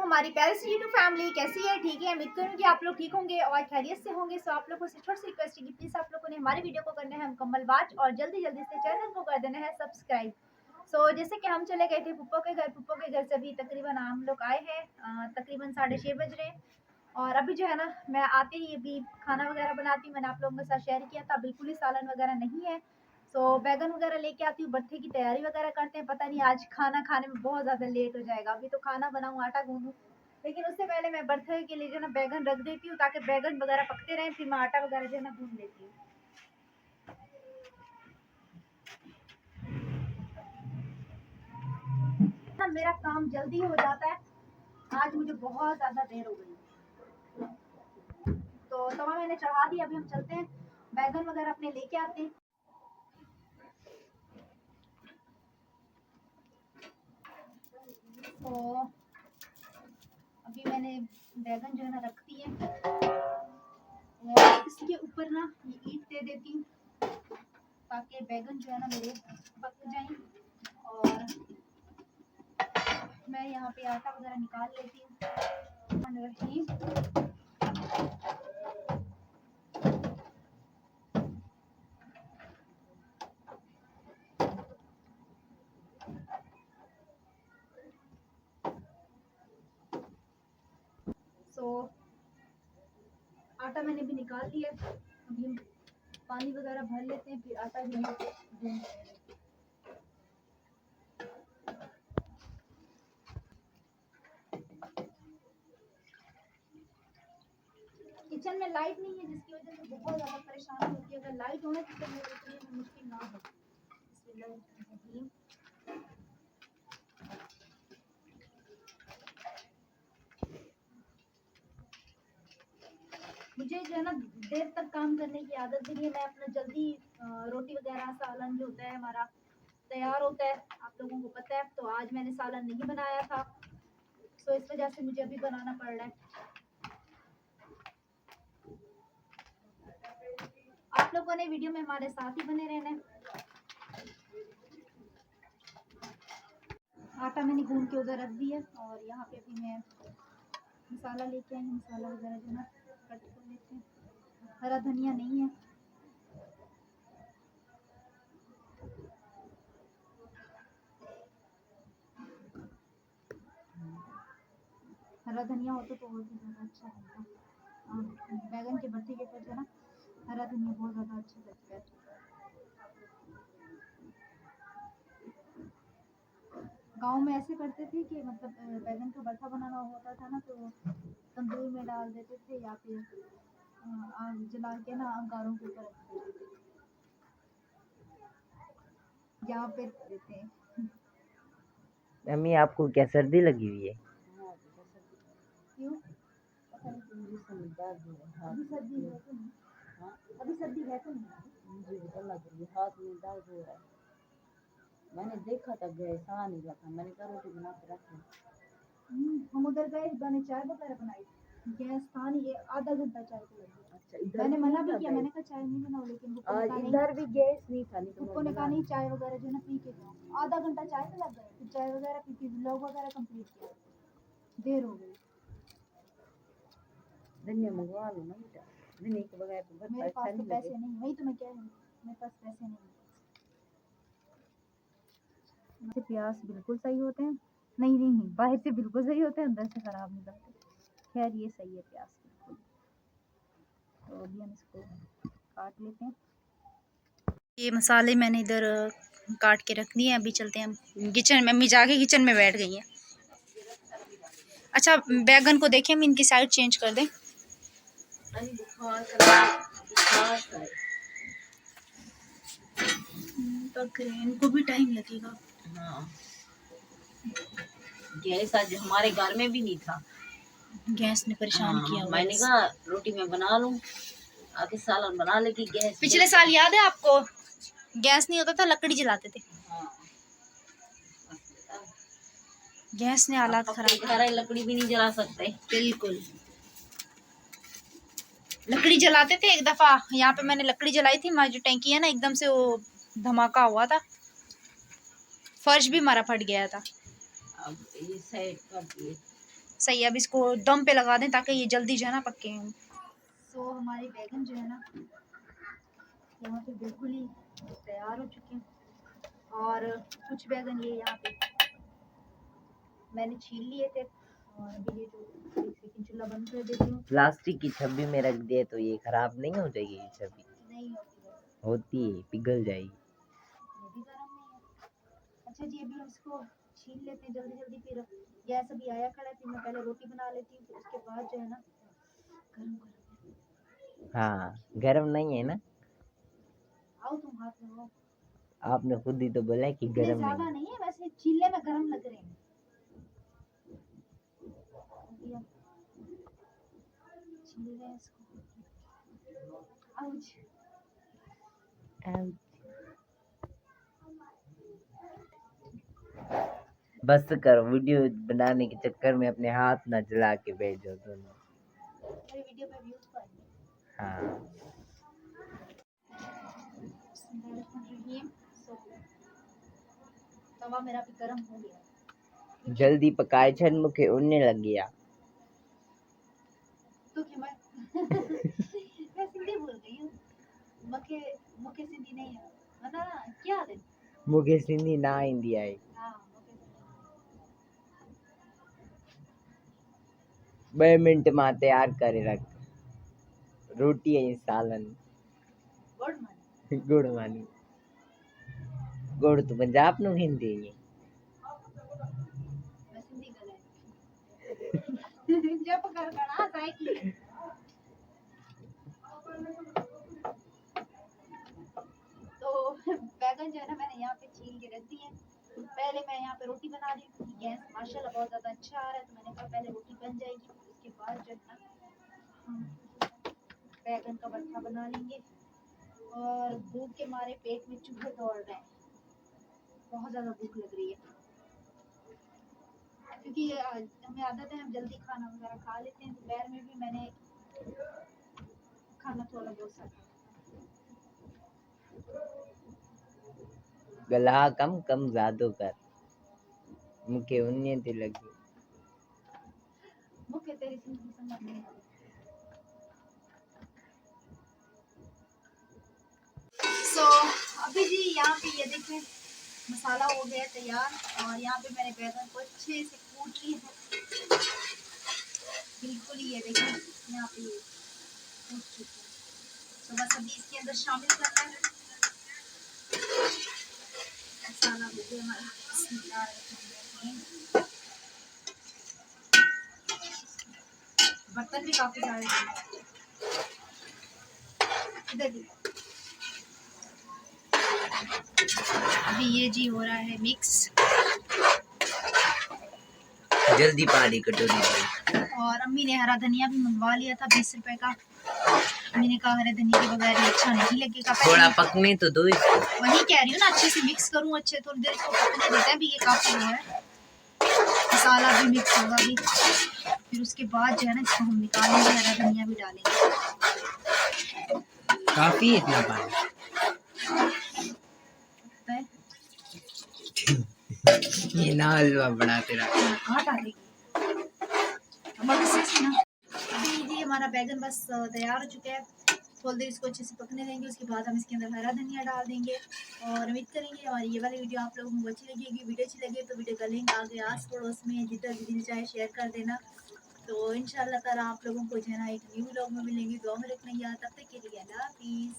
हमारी प्यारी सी YouTube family कैसी है, ठीक है। उम्मीद करूँ कि आप लोग ठीक होंगे और खैरियत से होंगे। सो आप लोगों से छोटी सी रिक्वेस्ट है कि प्लीज़ आप लोगों ने हमारी वीडियो को करना है मुकम्मल वॉच और जल्दी जल्दी से चैनल को कर देना है सब्सक्राइब। सो जैसे कि हम चले गए थे पुप्पो के घर से अभी तकरीबन हम लोग आए हैं, तकरीबन 6:30 बज रहे हैं। और अभी जो है ना, मैं आते ही अभी खाना वगैरह बनाती हूँ। मैंने आप लोगों के साथ शेयर किया था, बिल्कुल ही सालन वगैरह नहीं है। तो बैगन वगैरह लेके आती हूँ, बर्थे की तैयारी वगैरह करते हैं। पता नहीं आज खाना खाने में बहुत ज़्यादा लेट हो जाएगा। अभी तो खाना बनाऊँ, आटा गूंदूँ, लेकिन उससे पहले मैं बर्थे के लिए जो है ना बैगन रख देती हूँ ताकि बैगन वगैरह पकते रहें, फिर मैं आटा वगैरह जो है ना गूंद लेती हूँ। ना मेरा काम जल्दी हो जाता है, आज मुझे बहुत ज़्यादा देर हो गई। तो तवा मैंने चढ़ा दिया, अभी हम चलते हैं बैगन वगैरह अपने लेके आते हैं। तो अभी मैंने बैगन जो है ना रख दिए और इसके ऊपर ना ये ईंट दे देती हूँ ताकि बैगन जो है ना मेरे पक जाएं। और मैं यहाँ पे आटा वगैरह निकाल लेती हूँ। सो आटा मैंने भी निकाल लिया। अभी हम पानी वगैरह भर लेते हैं, फिर आटा जो है गूंद। किचन में लाइट नहीं है जिसकी वजह से बहुत ज़्यादा परेशानी होती है। अगर लाइट होने तो मेरे लिए मुश्किल ना हो। मुझे जो है ना देर तक काम करने की आदत भी नहीं है। मैं अपना जल्दी रोटी वगैरह सालन जो होता है हमारा तैयार होता है, आप लोगों को पता है। तो आज मैंने सालन नहीं बनाया था, तो इस वजह से मुझे अभी बनाना पड़ रहा है। आप लोगों ने वीडियो में हमारे साथ ही बने रहना है। आटा मैंने गूंद के उधर रख दिया और यहाँ पे अभी मैं मसाला लेके आई। मसाला वगैरह जो ना कट कर लेते हैं। हरा धनिया नहीं है, हरा धनिया होता तो और भी ज़्यादा अच्छा लगता। बैगन के भरते के ऊपर जो है ना हरा धनिया बहुत ज़्यादा अच्छा लगता है। गांव में ऐसे करते थे कि मतलब बैगन का भरता बनाना होता था ना, तो तंदूर में डाल देते थे या फिर आग जला के ना अंगारों के ऊपर रख देते थे। यहाँ पे देते हैं। मम्मी आपको क्या सर्दी लगी हुई है? क्यों? अभी सर्दी है तो नहीं? अभी सर्दी है तो नहीं? मुझे भी तो लग रही है, हाथ में दर्द हो रहा है। मैंने देखा था गैस आ नहीं रहा था, मैंने कहा रोटी बना के रखी। हम उधर गए, मैंने चाय वगैरह बनाई, गैस था नहीं। आधा घंटा चाय को लग गया। अच्छा, इधर मैंने भी मना नहीं भी था किया, गैस? मैंने कहा चाय नहीं बनाओ, लेकिन आज इधर भी गैस नहीं था, नहीं तो उसको ने कहा नहीं चाय वगैरह जो ना पी के जाओ। आधा घंटा चाय पे लग गया, फिर चाय वगैरह पी के व्लॉग वगैरह कंप्लीट किया, देर हो गई। धनिया मंगवा लो ना बेटा, धनिया के बगैर तो भरता मेरे अच्छा पास तो नहीं पैसे लगे। नहीं, वही तो मैं कह रही हूँ, मेरे पास पैसे नहीं। मुझे प्याज बिल्कुल सही होते हैं, नहीं नहीं बाहर से बिल्कुल सही होते हैं, अंदर से खराब निकलते। खैर ये सही है प्याज बिल्कुल। तो अभी हम इसको काट लेते हैं। ये मसाले मैंने इधर काट के रख दिए। अभी चलते हैं हम किचन में। मम्मी जाके किचन में बैठ गई हैं। अच्छा बैगन को देखें, हम इनकी साइड चेंज कर दें। पक रहे हैं, इनको भी टाइम लगेगा। हाँ, गैस आज हमारे घर में भी नहीं था, गैस ने परेशान किया हुआ है। मैंने कहा रोटी मैं बना लूं, आके सालन बना लेगी। गैस पिछले साल याद है आपको, गैस नहीं होता था, लकड़ी जलाते थे। हाँ, गैस ने हालात खराब कर। सारा लकड़ी भी नहीं जला सकते। बिल्कुल लकड़ी जलाते थे। एक दफा यहाँ पे मैंने लकड़ी जलाई थी, हमारी जो टैंकी है ना, एकदम से वो धमाका हुआ था, फर्श भी हमारा फट गया था। अब ये साइड कर दिए। सही है, अब इसको दम पे लगा दें ताकि ये जल्दी जो है ना पके। सो हमारे बैगन जो है ना यहाँ पे बिल्कुल ही तैयार हो चुके हैं और कुछ बैगन ये यहाँ पे मैंने छील लिए थे और अभी ये जो एक सेकंड चूल्हा बंद कर देती हूँ। प्लास्टिक की छब्बी में रख दिए तो ये खराब नहीं हो जाएगी ये छब्बी? नहीं होती बस, होती है, पिघल जाएगी। ये भी गर्म नहीं है। अच्छा जी, अभी हम इसको छील लेते हैं जल्दी जल्दी, फिर गैस अभी आया खड़ा है, फिर मैं पहले रोटी बना लेती हूँ, फिर उसके बाद जो है ना गरम गरम। हाँ, गरम नहीं है ना? आओ तुम हाथ लगाओ। आपने खुद ही तो बोला कि इतने गरम ज्यादा नहीं। नहीं है, वैसे चीले में गरम लग रहे हैं। अभी हम छील रहे हैं इसको। आउच। बस करो, वीडियो बनाने के चक्कर में अपने हाथ ना जला के बैठ जाओ दोनों। मेरी वीडियो पे व्यूज तो आएंगे। हाँ, बिस्मिल्लाहिर्रहमानिर्रहीम। सो तवा मेरा भी गरम हो गया क्योंकि जल्दी पकाए छन मुखे उड़ने लग गया। तो कि मैं सिंधी भूल गई हूँ। मके मुके सिंधी नहीं है ना, क्या है? मुखे सिंधी ना ईंदी आहे। हाँ मुके सिंधी। 2 मिंट मां तैयार करे रख रोटी ऐं सालन। Good morning. गुड़ मानी गुड़ तो पंजाब नु हिंदी है। मैं सिंधी गलाए जब कर बना जाए की। तो बैगन जो है ना मैंने यहाँ पे छील के रख दिए। पहले मैं यहाँ पे रोटी बना रही हूँ, गैस माशाल्लाह बहुत ज्यादा अच्छा आ रहा है, तो मैंने कहा पहले रोटी बन जाएगी, उसके बाद जो है ना हम बैगन का भरता बना लेंगे। और भूख के मारे पेट में चूहे दौड़ रहे हैं, बहुत ज्यादा भूख लग रही है क्योंकि हमें आदत है हम जल्दी खाना वगैरह खा लेते हैं। दोपहर में भी मैंने खाना थोड़ा बहुत सा खाया। गला कम कम ज्यादा कर मुखे उन्ने ते लगी। मुख्य तेरी जिंदगी समझ नहीं आ रही। सो अभी जी यहाँ पे ये देखें मसाला हो गया तैयार और यहाँ पे मैंने बैगन को अच्छे से कूट लिया है। बिल्कुल ही ये देखें यहाँ पे ये कूट चुके हैं। तो बस अभी इसके अंदर शामिल करना है मसाला हो गया हमारा। बिस्मिल्लाहिर्रहमानिर्रहीम। बर्तन भी काफी सारे हैं इधर भी। अभी ये जी हो रहा है मिक्स जल्दी पानी कटोरी दे। और अम्मी ने हरा धनिया भी मंगवा लिया था 20 रुपए का। अम्मी ने कहा हरे धनिया के बगैर ये अच्छा नहीं लगेगा। थोड़ा पकने तो दो इसको। वही कह रही हूँ ना, अच्छे से मिक्स करूँ, अच्छे थोड़ी देर इसको पकने देते हैं। अभी ये काफी हो है, मसाला भी मिक्स होगा अभी, फिर उसके बाद जो है ना इसको हम निकालेंगे, हरा धनिया भी डालेंगे। काफी इतना पानी ये ना हलवा बना तेरा कहाँ डालेगी अभी जी हमारा बैगन बस तैयार हो चुका है। थोड़ी देर इसको अच्छे से पकने देंगे, उसके बाद हम इसके अंदर हरा धनिया डाल देंगे और उम्मीद करेंगे हमारी ये वाली वीडियो आप लोगों को अच्छी लगेगी। वीडियो अच्छी लगे तो वीडियो का लिंक आगे आस पड़ोस में जिधर भी दिल चाहे शेयर कर देना। तो इंशाल्लाह ताला आप लोगों को जो है ना एक न्यू व्लॉग में मिलेंगे। दुआ में रखना याद, तब तक के लिए अल्लाह हाफिज़।